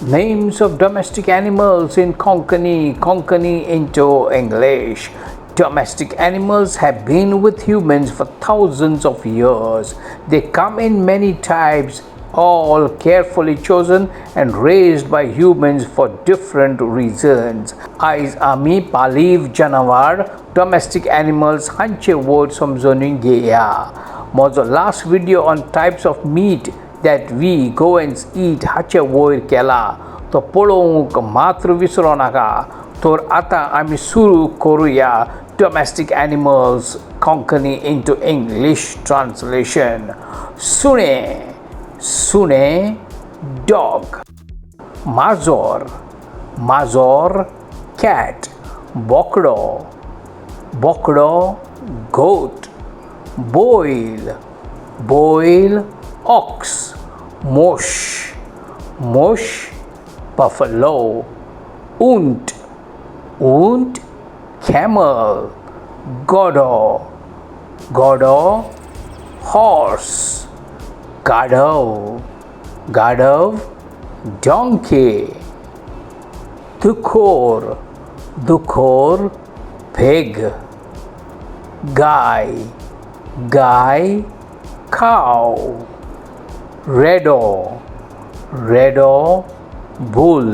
Names of domestic animals in Konkani, Konkani into English. Domestic animals have been with humans for thousands of years. They come in many types, all carefully chosen and raised by humans for different reasons. Ais ami paliv janavar domestic animals hanche word समजून घेया. माझो last video on types of meat that we go and eat हाचे वयर केला तो पळोवंक मात्र विसरो नाका. तर आतां आमी सुरू करूया domestic animals Konkani into English translation. सुणे सुणे dog. माजोर माजोर cat. बोकडो बोकडो goat. Boil boil ox. Mosh mosh buffalo. Unt unt camel. Godo godo horse. Gadav gadav donkey. Dukhor dukhor pig. Guy guy cow. Redo redo bull.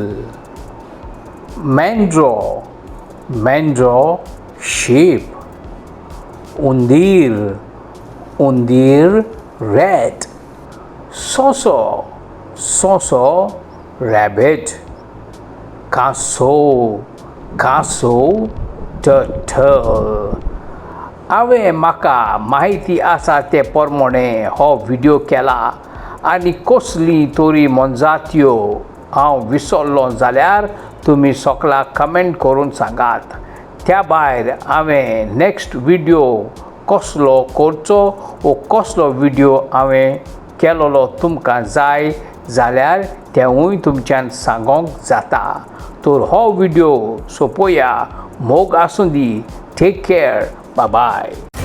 Mandro mandro sheep. Undir undir rat. Soso soso rabbit. Kaso kaso turtle. हांवें म्हाका माहिती आसा ते प्रमाणे हो video केला आनी कसली तरी मोनजात्यो हांव विसरलो जाल्यार तुमी सगळा कमेंट करून सांगात. त्या भायर हांवें नेक्स्ट व्हिडिओ कसलो करचो वो कसलो व्हिडिओ हांवें केलोलो तुमकां जाय जाल्यार तेवूय तुमच्यान सांगोंक जाता. तर हो व्हिडिओ सोंपोवया. मोग आसूं दी. Take care. Bye bye.